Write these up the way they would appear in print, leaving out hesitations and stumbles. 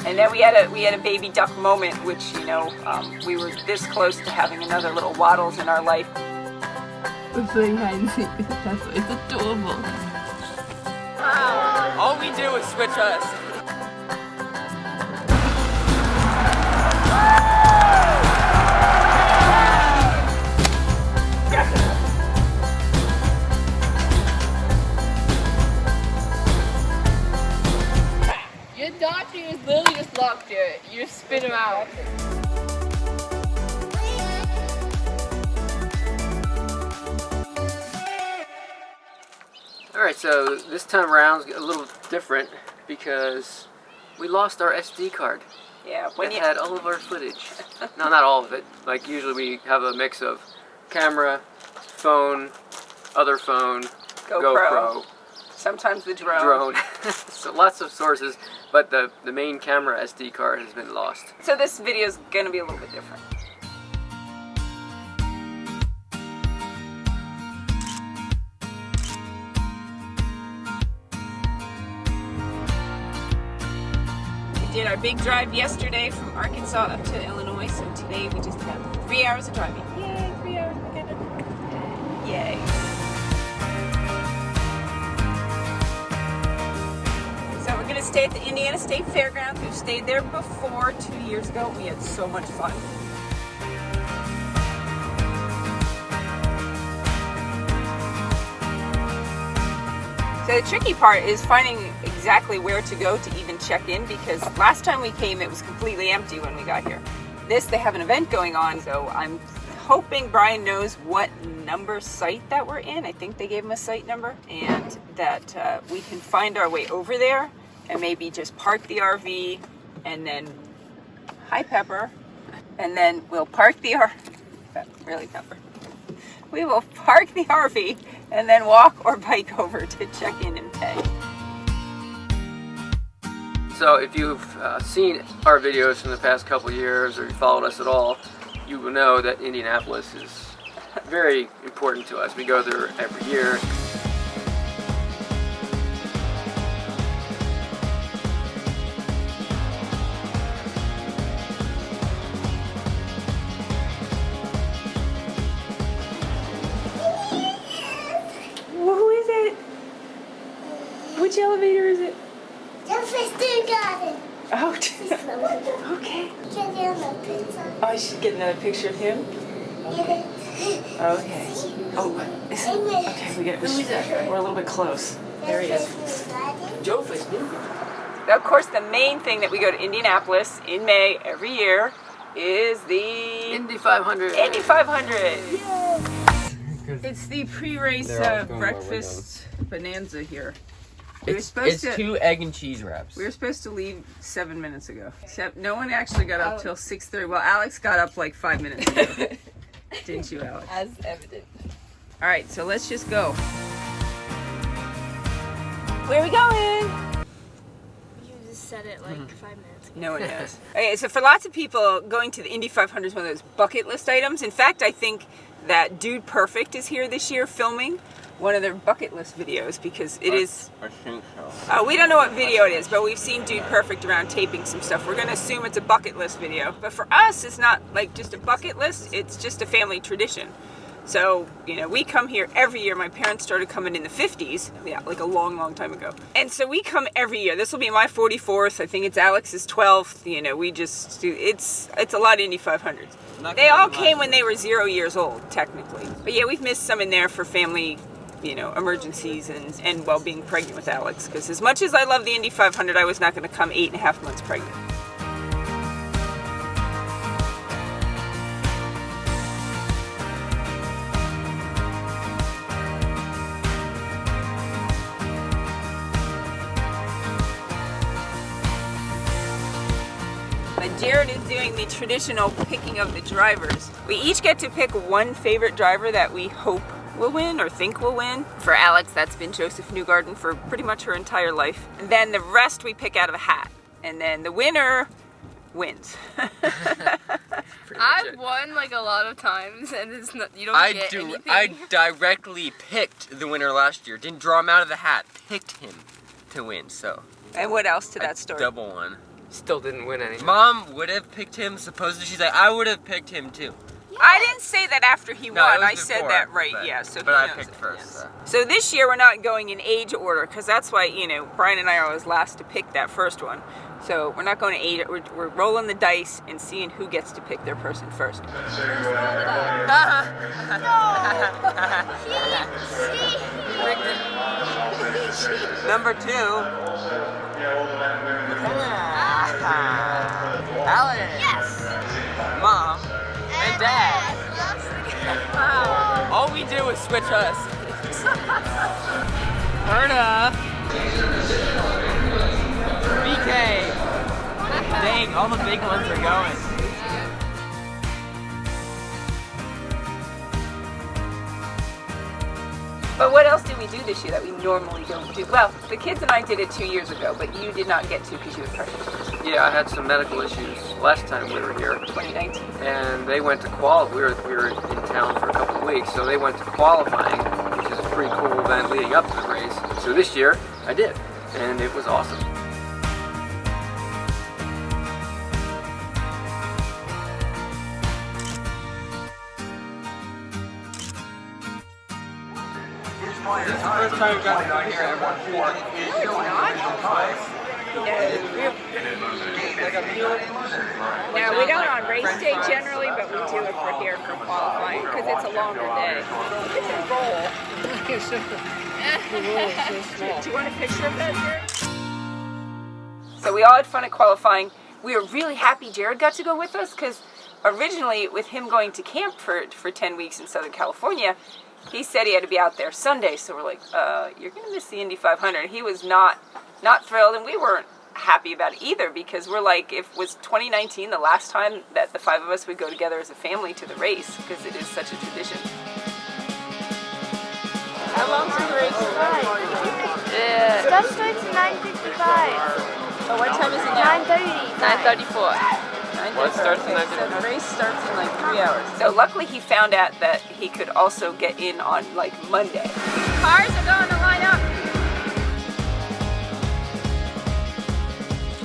And then we had a baby duck moment, which, you know, we were this close to having another little Waddles in our life. We're playing hide and seek with the Tesla. It's adorable. Wow. All we did was switch us. Your doctor is literally just locked here. You just spit him out. Alright, so this time around is a little different because we lost our SD card. Yeah, It had all of our footage. No, not all of it. Like usually we have a mix of camera, phone, other phone, GoPro. Sometimes the drone. So lots of sources, but the main camera SD card has been lost. So this video is going to be a little bit different. We did our big drive yesterday from Arkansas up to Illinois, so today we just have 3 hours of driving. Yay, 3 hours, we're gonna... Yay. So we're gonna stay at the Indiana State Fairgrounds. We've stayed there before 2 years ago. We had so much fun. So the tricky part is finding exactly where to go to even check in, because last time we came it was completely empty when we got here. They have an event going on, so I'm hoping Brian knows what number site that we're in. I think they gave him a site number, and that we can find our way over there and maybe just park the RV and then, hi Pepper, and then we'll park the really Pepper. We will park the RV and then walk or bike over to check in and pay. So if you've seen our videos from the past couple years, or you followed us at all, you will know that Indianapolis is very important to us. We go there every year. Who is it? Which elevator is it? The Fishing Garden. Oh, okay. Can you have a pizza? Oh, I should get another picture of him. Okay. Okay. Oh, okay. We get. We're a little bit close. There he is. Joe Fishing. Now, of course, the main thing that we go to Indianapolis in May every year is the Indy 500. Indy 500. Yay! It's the pre-race breakfast bonanza here. It's 2 egg and cheese wraps. We were supposed to leave 7 minutes ago. Except no one actually got up till 6:30. Well, Alex got up like 5 minutes ago. Didn't you, Alex? As evident. All right, so let's just go. Where are we going? You just said it like 5 minutes ago. No one knows. Okay, so for lots of people, going to the Indy 500 is one of those bucket list items. In fact, I think that Dude Perfect is here this year filming one of their bucket list videos, because it is... I think so. We don't know what video it is, but we've seen Dude Perfect around taping some stuff. We're going to assume it's a bucket list video. But for us, it's not like just a bucket list, it's just a family tradition. So, you know, we come here every year. My parents started coming in the 50s, yeah, like a long, long time ago. And so we come every year. This will be my 44th. I think it's Alex's 12th. You know, we just do, it's a lot of Indy 500s. They all came when they were 0 years old, technically. But yeah, we've missed some in there for family, you know, emergencies and while being pregnant with Alex. Because as much as I love the Indy 500, I was not going to come 8.5 months pregnant. But Jared is doing the traditional picking of the drivers. We each get to pick one favorite driver that we hope will win or think will win. For Alex, that's been Joseph Newgarden for pretty much her entire life. And then the rest we pick out of a hat. And then the winner wins. I've won like a lot of times, and it's not, you don't get anything. I directly picked the winner last year. Didn't draw him out of the hat. Picked him to win, so. And what else to that story? Double one. Still didn't win anything. Mom would have picked him. Supposedly, she's like, I would have picked him too. I didn't say that after he No, it won. was I said before, that right. but- Yeah. So but he I knows picked it, first, yes. so. So this year we're not going in age order because that's why Brian and I are always last to pick that first one. So we're not going to age. We're rolling the dice and seeing who gets to pick their person first. Number 2. Alex. Yes. Mom. And Dad. All we do is switch us. Erna. BK. Dang, all the big ones are going. But what else did we do this year that we normally don't do? Well, the kids and I did it 2 years ago, but you did not get to because you were pregnant. Yeah, I had some medical issues last time we were here. 2019. And they went to qualify. We were in town for a couple of weeks, so they went to qualifying, which is a pretty cool event leading up to the race. So this year, I did, and it was awesome. This is the first time we've gotten to come here ever. No, we don't on race day generally, but we do it for here for qualifying because it's a longer day. It's a roll. Do you want a picture of that, Jared? So we all had fun at qualifying. We were really happy Jared got to go with us because originally with him going to camp for 10 weeks in Southern California, he said he had to be out there Sunday. So we're like, you're going to miss the Indy 500. He was not thrilled, and we weren't happy about it either because we're like, if was 2019 the last time that the 5 of us would go together as a family to the race because it is such a tradition. How long's the race? Start starts at 9:55. Oh, what time is it now? 9:30. 9:34. What starts at 9:34? So the race starts in like 3 hours. So luckily he found out that he could also get in on like Monday. Cars are going to line up.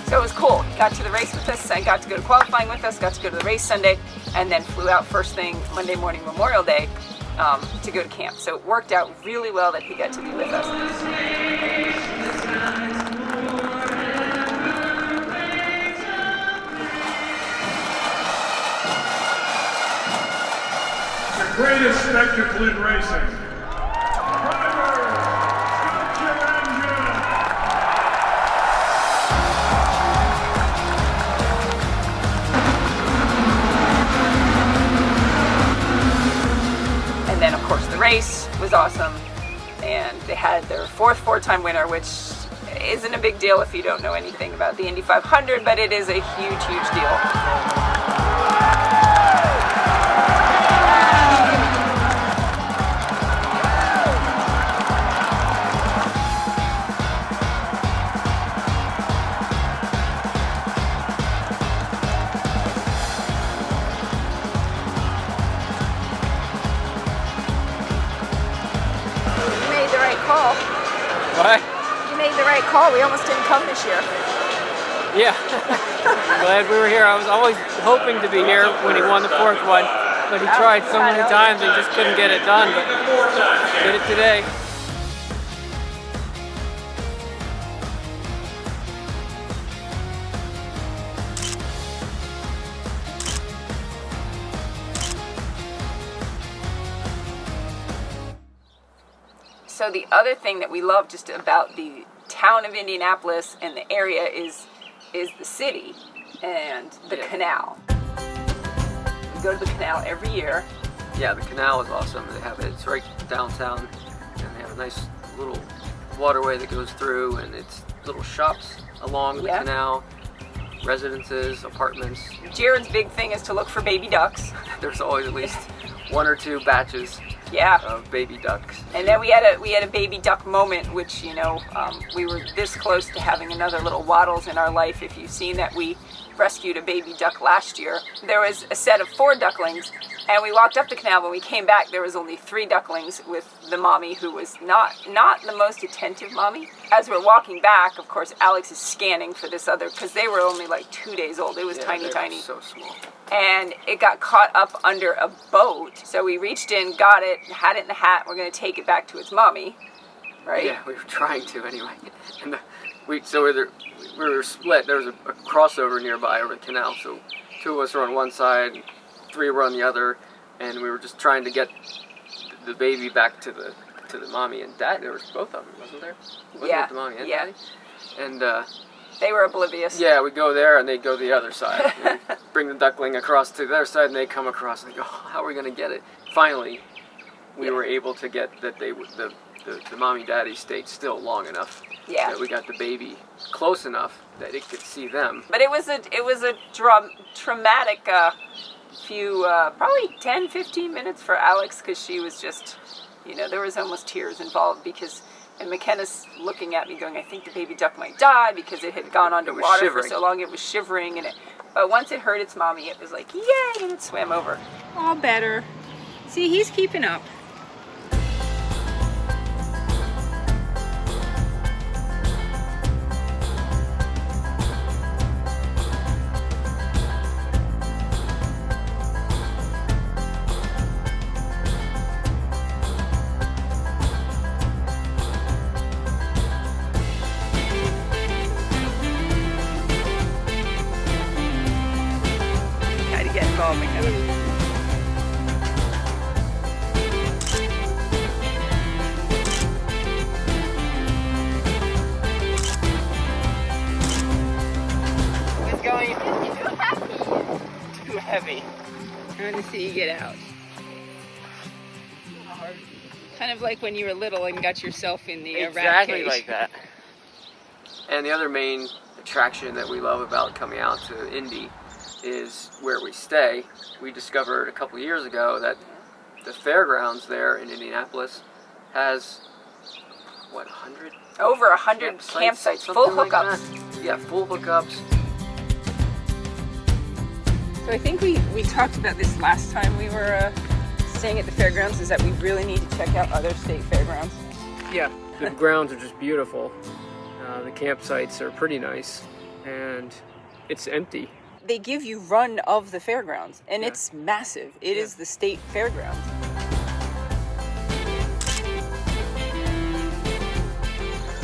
So it was cool. He got to the race with us, and got to go to qualifying with us, got to go to the race Sunday, and then flew out first thing Monday morning, Memorial Day, to go to camp. So it worked out really well that he got to be with us. The greatest spectacle in racing. Driver, start your engine. And then, of course, the race was awesome, and they had their fourth four-time winner, which isn't a big deal if you don't know anything about the Indy 500, but it is a huge, huge deal. Call. What? You made the right call. We almost didn't come this year. Yeah. Glad we were here. I was always hoping to be here when he won the fourth one, but he tried so many times and just couldn't get it done, but did it today. So the other thing that we love just about the town of Indianapolis and the area is the city and the canal. We go to the canal every year. Yeah, the canal is awesome. They have it. It's right downtown, and they have a nice little waterway that goes through, and it's little shops along the canal, residences, apartments. Jared's big thing is to look for baby ducks. There's always at least 1 or 2 batches Yeah. of baby ducks. And then we had a baby duck moment, which, you know, we were this close to having another little Waddles in our life. If you've seen that, we rescued a baby duck last year. There was a set of 4 ducklings, and we walked up the canal. When we came back, there was only 3 ducklings with the mommy, who was not the most attentive mommy. As we're walking back, of course, Alex is scanning for this other, because they were only like 2 days old. It was tiny. So small. And it got caught up under a boat. So we reached in, got it, had it in the hat. We're going to take it back to its mommy, right? Yeah, we were trying to anyway. And we were split. There was a crossover nearby over the canal. So 2 of us were on one side, 3 were on the other, and we were just trying to get the baby back to the mommy and dad. There was both of them, wasn't there? Wasn't it the mommy and daddy? And they were oblivious. yeah, we go there and they go the other side. We bring the duckling across to the other side and they come across and they go, oh, how are we going to get it? Finally, we were able to get that the mommy daddy stayed still long enough. Yeah. That we got the baby close enough that it could see them. But it was a traumatic few, probably 10, 15 minutes for Alex, because she was just, you know, there was almost tears involved, because, and McKenna's looking at me going, I think the baby duck might die, because it had gone underwater for so long, it was shivering, but once it heard its mommy, it was like, yay, and it swam over. All better. See, he's keeping up. Get involved, McKenna. It's going too heavy. I want to see you get out. Kind of like when you were little and got yourself in the rat cage. Exactly like that. And the other main attraction that we love about coming out to Indy is where we stay. We discovered a couple years ago that the Fairgrounds there in Indianapolis has, what, 100? Over 100 campsites, full hookups. Yeah, full hookups. So I think we talked about this last time we were staying at the Fairgrounds, is that we really need to check out other state fairgrounds. Yeah, the grounds are just beautiful. The campsites are pretty nice, and it's empty. They give you run of the fairgrounds, and it's massive. It is the state fairgrounds.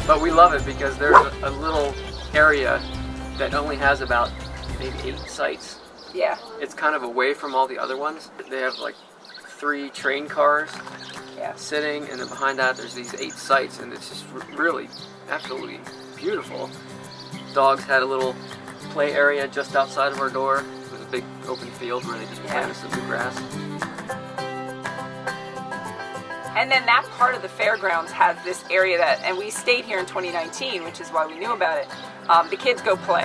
But we love it because there's a little area that only has about maybe 8 sites. Yeah. It's kind of away from all the other ones. They have like 3 train cars sitting, and then behind that there's these 8 sites, and it's just really absolutely beautiful. Dogs had a little play area just outside of our door. It was a big open field where they just planted some new grass. And then that part of the fairgrounds has this area that, and we stayed here in 2019, which is why we knew about it. The kids go play.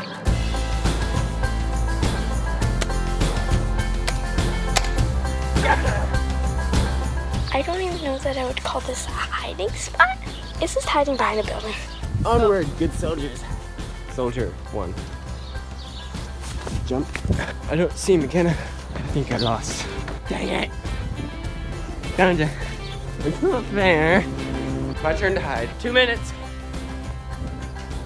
I don't even know that I would call this a hiding spot. It's just hiding behind a building. Onward, good soldiers. Soldier 1. Jump. I don't see McKenna. I think I lost. Dang it. Found ya. It's not fair. My turn to hide. 2 minutes.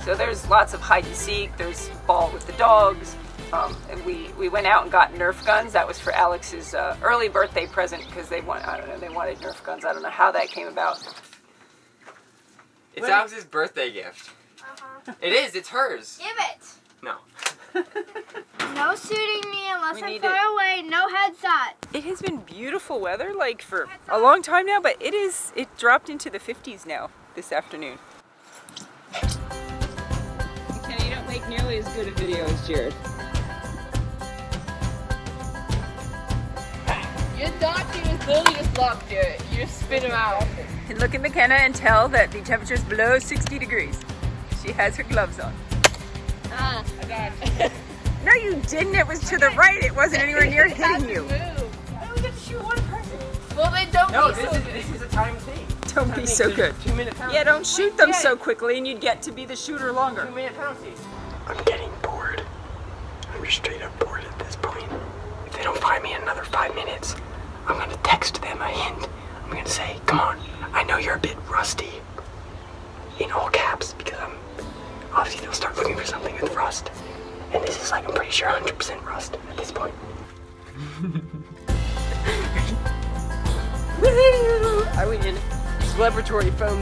So there's lots of hide and seek. There's ball with the dogs. And we went out and got Nerf guns. That was for Alex's early birthday present, because they wanted Nerf guns. I don't know how that came about. It's Alex's birthday gift. It is, it's hers. Give it. No. No shooting me unless We I'm need far away. No headshot. It has been beautiful weather, like for a long time now, but it dropped into the 50s now this afternoon. Kenny, you don't make nearly as good a video as Jared. Your doctor is literally just locked there. You just spit him out. You can look at McKenna and tell that the temperature is below 60 degrees. She has her gloves on. I got it. No, you didn't. It was to the right. It wasn't anywhere near hitting you. Move. Oh, we got to shoot one person. Well, then don't No, be so this is a time thing. Don't be so good. 2-minute penalty. Yeah, don't shoot them so quickly and you'd get to be the shooter longer. 2-minute penalty. I'm getting bored. I'm just straight up bored at this point. If they don't find me in another 5 minutes, I'm gonna text them a hint. I'm gonna say, come on, I know you're a bit rusty. In all caps, because obviously they'll start looking for something with rust. And this is like, I'm pretty sure 100% rust at this point. Woohoo! I win. Celebratory foam.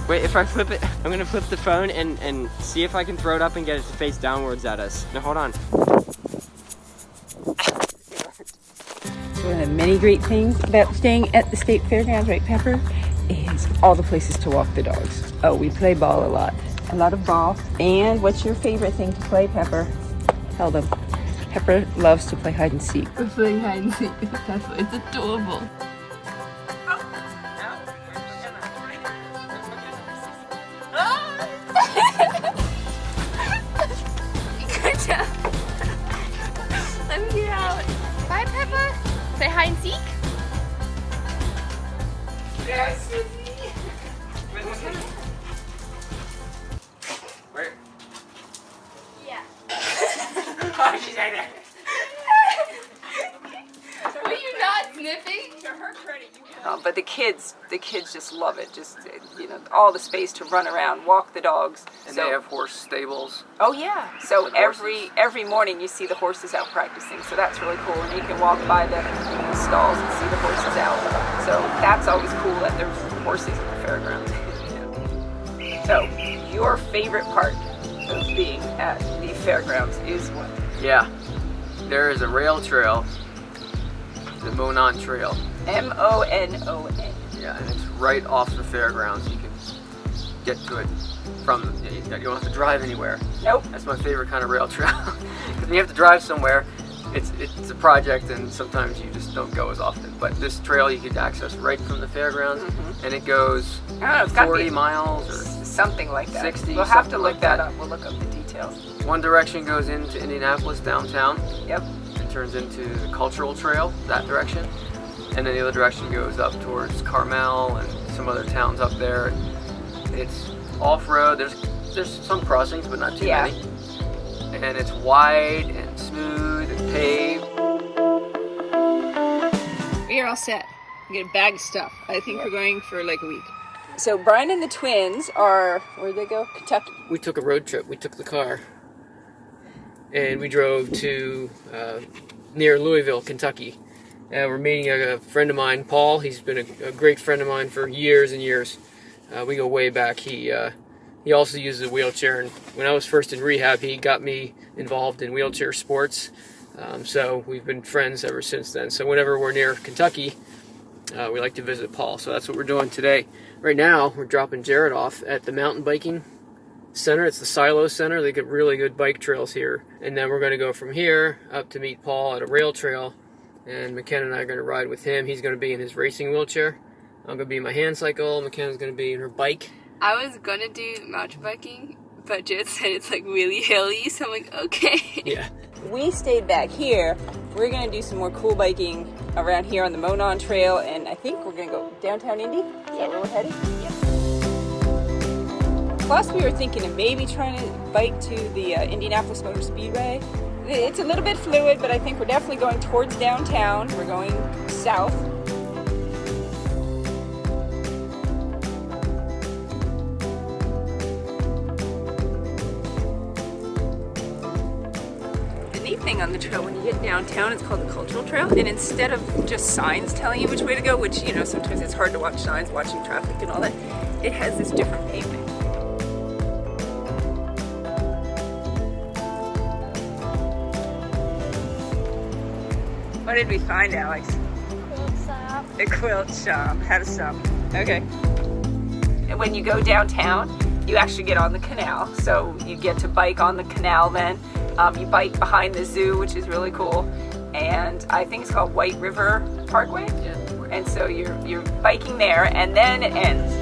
Wait, if I flip it, I'm gonna flip the phone and see if I can throw it up and get it to face downwards at us. Now hold on. One of the many great things about staying at the state fairgrounds, right, Pepper, is all the places to walk the dogs. Oh, we play ball a lot. A lot of ball. And what's your favorite thing to play, Pepper? Tell them. Pepper loves to play hide and seek. We're playing hide and seek with Pepper. It's adorable. Good job. Let me get out. Bye, Peppa. Say hide and seek. Yes, Where? Yeah. Oh, she's right there. Were you not sniffing? To her credit, but the kids just love it. Just, you know, all the space to run around, walk the dogs. And So- they have horse stables. Oh yeah. So And horses. every morning you see the horses out practicing. So that's really cool. And you can walk by the stalls and see the horses out. So that's always cool that there's horses at the fairgrounds. So your favorite part of being at the fairgrounds is what? Yeah. There is a rail trail, the Monon Trail. Monon. Yeah, and it's right off the fairgrounds. You can get to it from, you don't have to drive anywhere. Nope. That's my favorite kind of rail trail. Because when you have to drive somewhere, it's a project and sometimes you just don't go as often. But this trail you could access right from the fairgrounds, and it goes I don't know, it's gotta 40 be miles or something like that. 60, We'll have to something look like that that. up. We'll look up the details. one direction goes into Indianapolis downtown. Yep. It turns into the cultural trail that direction, and then the other direction goes up towards Carmel and some other towns up there. It's off-road. There's some crossings, but not too Yeah. many. And it's wide and smooth and paved. We are all set. We get a bag of stuff. I think we're going for like a week. So Brian and the twins are, where'd they go? Kentucky. We took a road trip. We took the car, and we drove to near Louisville, Kentucky. We're meeting a friend of mine, Paul. He's been a great friend of mine for years and years. We go way back. He also uses a wheelchair, and when I was first in rehab, he got me involved in wheelchair sports. So we've been friends ever since then. So whenever we're near Kentucky, we like to visit Paul. So that's what we're doing today. Right now, we're dropping Jared off at the mountain biking center. It's the Silo Center. They get really good bike trails here. And then we're going to go from here up to meet Paul at a rail trail. And McKenna and I are going to ride with him. He's going to be in his racing wheelchair. I'm going to be in my hand cycle. McKenna's going to be in her bike. I was gonna do mountain biking, but Jared said it's like really hilly, so I'm like, okay. Yeah. We stayed back here. We're gonna do some more cool biking around here on the Monon Trail, and I think we're gonna go downtown Indy. Is that where we're headed? Yep. Plus, we were thinking of maybe trying to bike to the Indianapolis Motor Speedway. It's a little bit fluid, but I think we're definitely going towards downtown. We're going south. Thing on the trail when you get downtown, it's called the Cultural Trail, and instead of just signs telling you which way to go, which, you know, sometimes it's hard to watch signs, watching traffic and all that, it has this different pavement. What did we find, Alex? Quilt shop. A quilt shop. Had a shop. Okay. And when you go downtown, you actually get on the canal, so you get to bike on the canal then. You bike behind the zoo, which is really cool, and I think it's called White River Parkway. Yeah. And so you're biking there, and then it ends.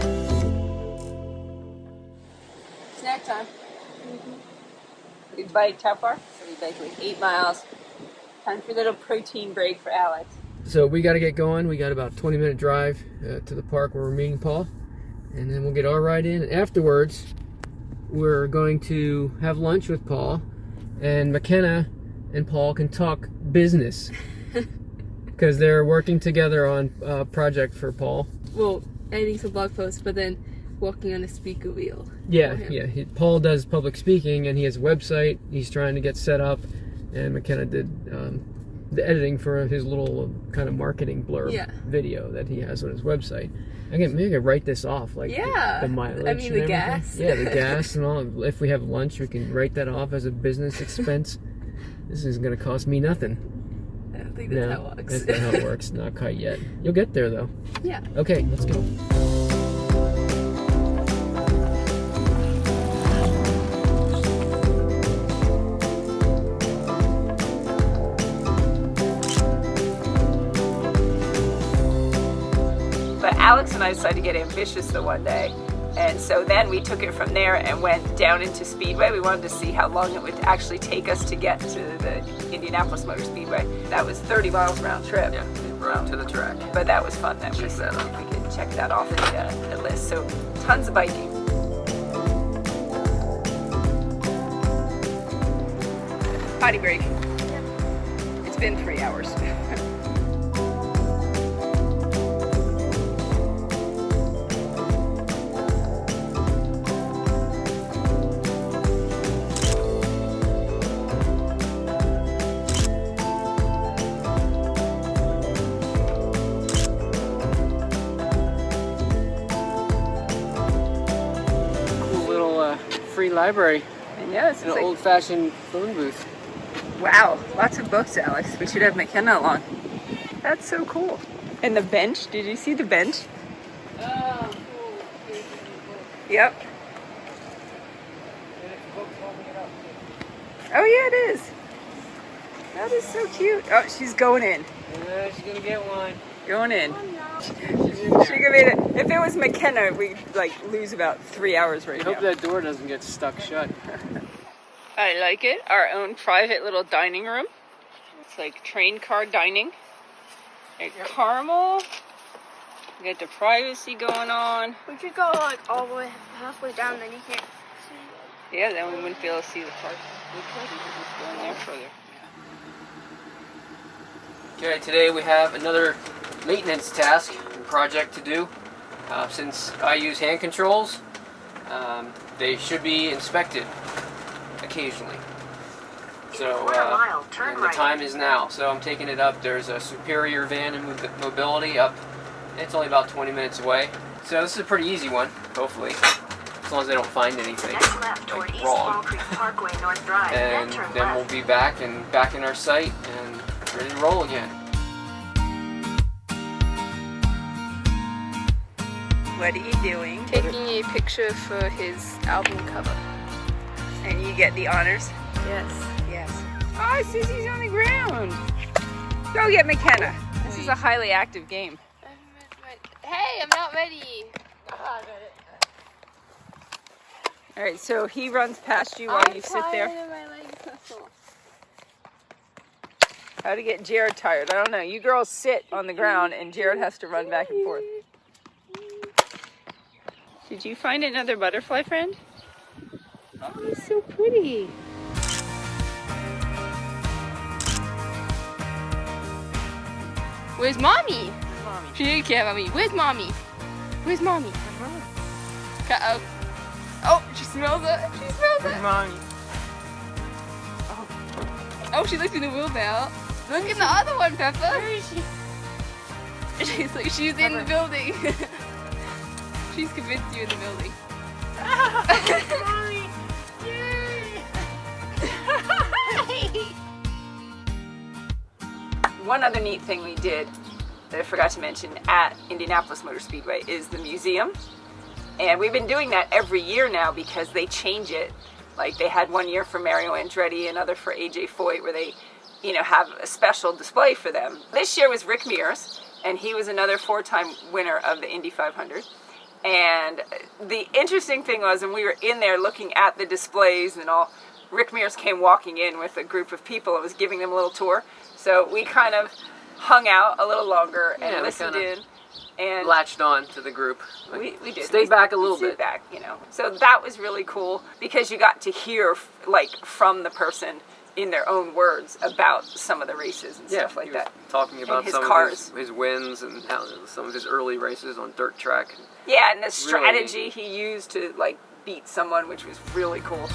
Snack time. We biked how far? So we biked like 8 miles, Time for a little protein break for Alex. So we got to get going. We got about a 20-minute drive to the park where we're meeting Paul. And then we'll get our ride in. Afterwards, we're going to have lunch with Paul. And McKenna and Paul can talk business. Because they're working together on a project for Paul. Well, editing some blog posts, but then walking on a speaker wheel. Yeah. Paul does public speaking, and he has a website he's trying to get set up. And McKenna did the editing for his little kind of marketing blurb video that he has on his website. Maybe I could write this off, like the mileage. I mean, the gas. Yeah, the gas and all. If we have lunch, we can write that off as a business expense. This is going to cost me nothing. I don't think that's how it works. That's not how it works. Not quite yet. You'll get there, though. Yeah. Okay, let's go. But Alex and I decided to get ambitious the one day. And so then we took it from there and went down into Speedway. We wanted to see how long it would actually take us to get to the Indianapolis Motor Speedway. That was 30 miles round trip. Yeah, we rode to the track. But that was fun. That we could check that off the list. So tons of biking. Potty break. It's been 3 hours. Free library. And yes, An old-fashioned phone booth. Wow, lots of books, Alex. We should have McKenna along. That's so cool. And the bench, did you see the bench? Oh, cool. Yep. Oh yeah, it is. That is so cute. Oh, she's going in. Yeah, she's gonna get one. Going in. She could be if it was McKenna, we'd lose about 3 hours right now. I hope that door doesn't get stuck shut. I like it. Our own private little dining room. It's like train car dining. At Carmel. We got the privacy going on. We could go all the way halfway down, then you can't see. Yeah, then we wouldn't be able to see the park. We could just go in there further. Okay, today we have another maintenance task and project to do. Since I use hand controls, they should be inspected occasionally. So, and the time is now. So I'm taking it up. There's a Superior van and mobility up. It's only about 20 minutes away. So this is a pretty easy one, hopefully. As long as they don't find anything wrong. And then we'll be back in our site and ready to roll again. What are you doing? Taking a picture for his album cover. And you get the honors? Yes. Yes. Oh, Sissy's on the ground. Go get McKenna. This is a highly active game. Hey, I'm not ready. All right, so he runs past you while you sit there. How to get Jared tired? I don't know. You girls sit on the ground and Jared has to run back and forth. Did you find another butterfly friend? Oh, he's so pretty. Where's mommy? She didn't care about me. Where's mommy? Where's mommy? Uh-oh. Oh, she smells it. She smells it. Mommy. Oh, she looked in the wheelbarrow. Look in the other one, Peppa. Where is she? She's in the building. She's convinced you in the building. Mommy! Yay! One other neat thing we did that I forgot to mention at Indianapolis Motor Speedway is the museum. And we've been doing that every year now because they change it. Like they had one year for Mario Andretti, another for AJ Foyt, where they, have a special display for them. This year was Rick Mears, and he was another 4-time winner of the Indy 500. And the interesting thing was, when we were in there looking at the displays and all, Rick Mears came walking in with a group of people and was giving them a little tour. So we kind of hung out a little longer and Yeah, we listened kinda in. And latched on to the group. Like, we did. Stayed back a little Stayed bit. back, you know. So that was really cool because you got to hear like from the person in their own words about some of the races and stuff like he was that. talking about his some cars. of his wins and how some of his early races on dirt track. Yeah, and the strategy he used to like beat someone, which was really cool.